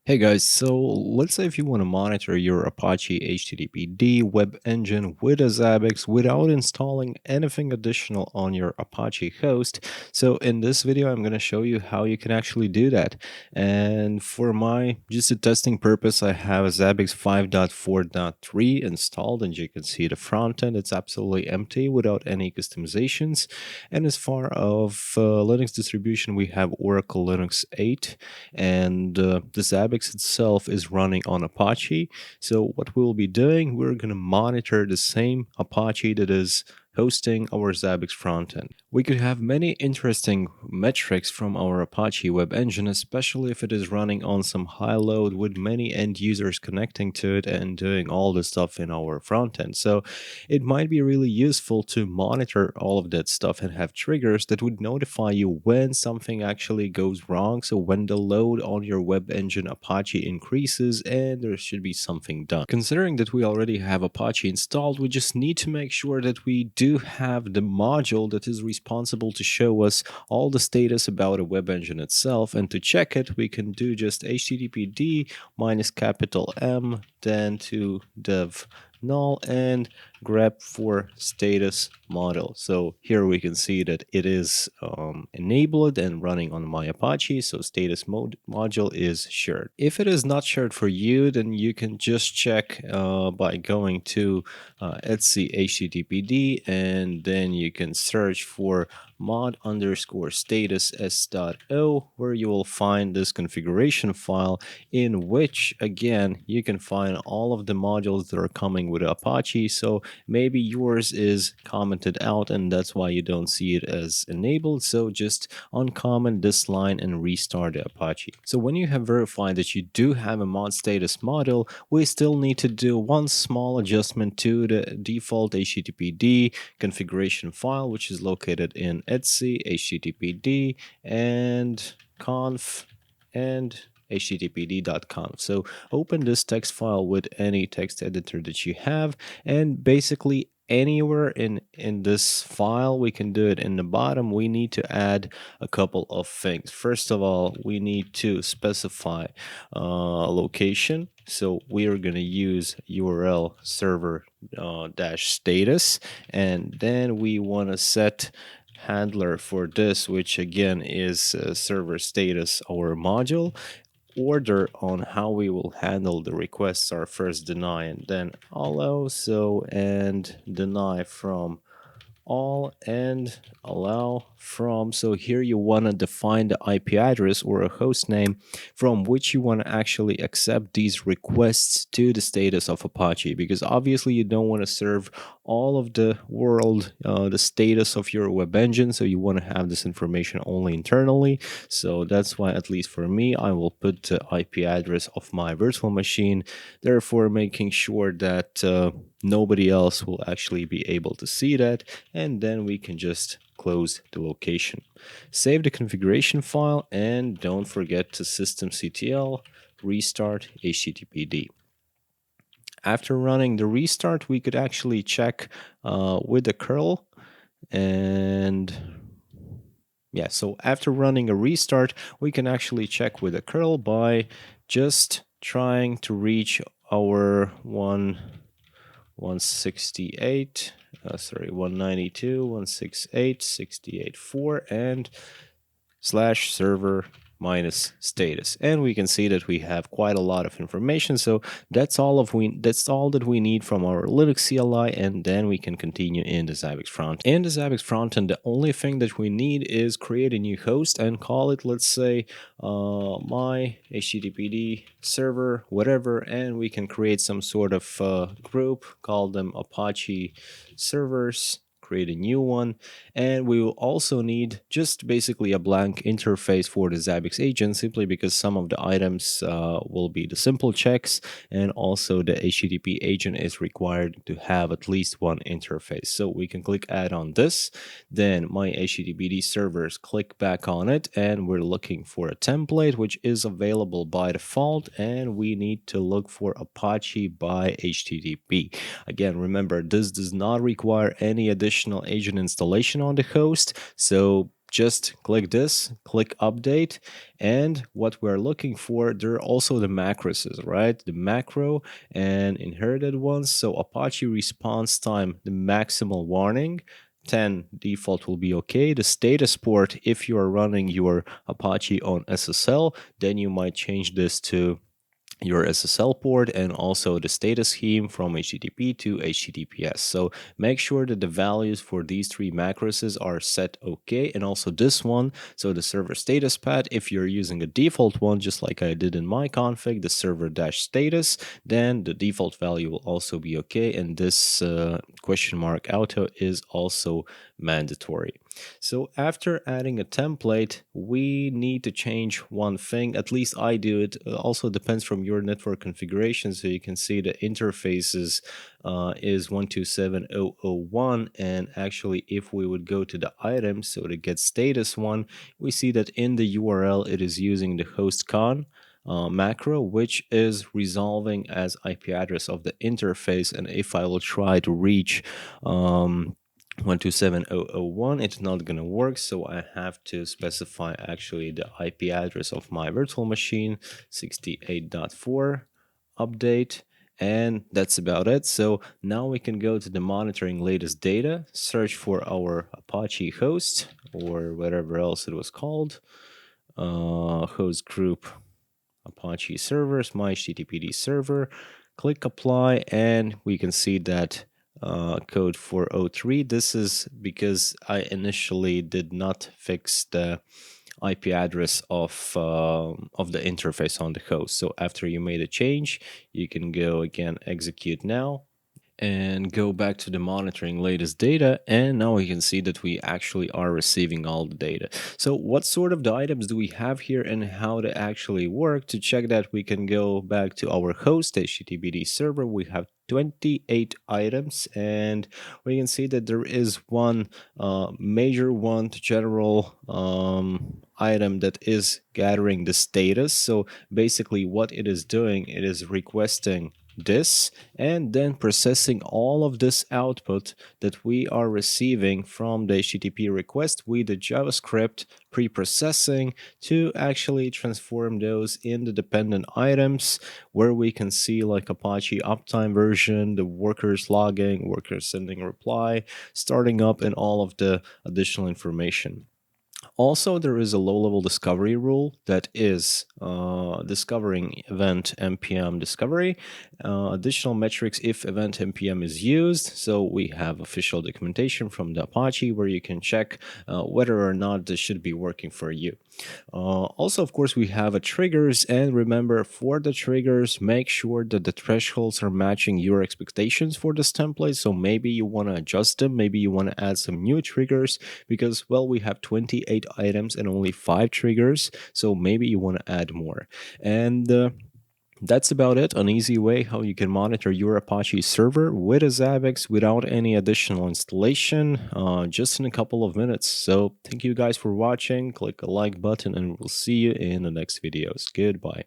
Hey guys, so let's say if you want to monitor your Apache HTTPD web engine with a Zabbix without installing anything additional on your Apache host. So in this video, I'm going to show you how you can actually do that. And for my just a testing purpose, I have a Zabbix 5.4.3 installed, and you can see the front end. It's absolutely empty without any customizations. And as far of Linux distribution, we have Oracle Linux 8 and the Zabbix itself is running on Apache. So what we'll be doing, we're going to monitor the same Apache that is hosting our Zabbix frontend. We could have many interesting metrics from our Apache web engine, especially if it is running on some high load with many end users connecting to it and doing all the stuff in our frontend. So it might be really useful to monitor all of that stuff and have triggers that would notify you when something actually goes wrong. So when the load on your web engine Apache increases and there should be something done. Considering that we already have Apache installed, we just need to make sure that we do have the module that is responsible to show us all the status about a web engine itself. And to check it, we can do just httpd minus capital M, then to dev null and grep for status model. So here we can see that it is enabled and running on my Apache. So status module is shared. If it is not shared for you, then you can just check by going to etc httpd, and then you can search for mod underscore status s.o, where you will find this configuration file in which again you can find all of the modules that are coming with Apache. So maybe yours is commented out and that's why you don't see it as enabled. So just uncomment this line and restart the Apache. So when you have verified that you do have a mod status module, we still need to do one small adjustment to the default HTTPD configuration file, which is located in etc httpd and conf and httpd.conf. So open this text file with any text editor that you have, and basically anywhere in this file we can do it. In the bottom we need to add a couple of things. First of all, we need to specify location. So we are going to use URL server dash status, and then we want to set handler for this, which again is server status our module. Order on how we will handle the requests are first deny and then allow. So and deny from all and allow from. So here you want to define the IP address or a host name from which you want to actually accept these requests to the status of Apache, because obviously you don't want to serve all of the world the status of your web engine. So you want to have this information only internally. So that's why, at least for me, I will put the IP address of my virtual machine, therefore making sure that nobody else will actually be able to see that, and then we can just close the location. Save the configuration file and don't forget to systemctl restart httpd. After running the restart, we could actually check with the curl. And yeah, so after running a restart, we can actually check with the curl by just trying to reach our 168, 192, 168, 68.4 and slash server minus status, and we can see that we have quite a lot of information. So that's all that we need from our Linux CLI, and then we can continue in the Zabbix front. In the Zabbix frontend, the only thing that we need is create a new host and call it, let's say, my HTTPD server, whatever, and we can create some sort of group, call them Apache servers, create a new one, and we will also need just basically a blank interface for the Zabbix agent, simply because some of the items will be the simple checks, and also the HTTP agent is required to have at least one interface. So we can click add on this, then my HTTPD servers, click back on it, and we're looking for a template which is available by default, and we need to look for Apache by HTTP. Again, remember, this does not require any additional agent installation on the host, so just click this, click update, and what we're looking for, there are also the macros, right? The macro and inherited ones. So Apache response time, the maximal warning, 10 default will be okay. The status port, if you are running your Apache on SSL, then you might change this to your SSL port and also the status scheme from HTTP to HTTPS. So make sure that the values for these three macros are set okay, and also this one. So the server status path, if you're using a default one, just like I did in my config, the server dash status, then the default value will also be okay, and this question mark auto is also mandatory. So after adding a template, we need to change one thing. At least I do it. Also depends from your network configuration. So you can see the interfaces is 127.0.0.1. And actually, if we would go to the items, so to get status one, we see that in the URL, it is using the host con macro, which is resolving as IP address of the interface. And if I will try to reach 127.0.0.1, it's not going to work, so I have to specify actually the IP address of my virtual machine, 68.4 update, and that's about it. So now we can go to the monitoring latest data, search for our Apache host or whatever else it was called, host group Apache servers, my HTTPD server, click apply, and we can see that code 403. This is because I initially did not fix the IP address of the interface on the host. So after you made a change, you can go again, execute now, and go back to the monitoring latest data, and now we can see that we actually are receiving all the data. So what sort of the items do we have here and how they actually work? To check that, we can go back to our host HTTPD server. We have 28 items, and we can see that there is one major one, the general item that is gathering the status. So basically what it is doing, it is requesting this and then processing all of this output that we are receiving from the HTTP request with the JavaScript pre-processing to actually transform those in the dependent items, where we can see like Apache uptime version, the workers logging, workers sending reply, starting up, and all of the additional information. Also, there is a low-level discovery rule that is discovering event npm discovery, additional metrics if event npm is used. So we have official documentation from the Apache where you can check whether or not this should be working for you. Also, of course, we have a triggers, and remember, for the triggers, make sure that the thresholds are matching your expectations for this template. So maybe you want to adjust them, maybe you want to add some new triggers, because, well, we have 28 items and only 5 triggers, so maybe you want to add more. And that's about it, an easy way how you can monitor your Apache server with a Zabbix without any additional installation, just in a couple of minutes. So thank you guys for watching, click a like button, and we'll see you in the next videos. Goodbye.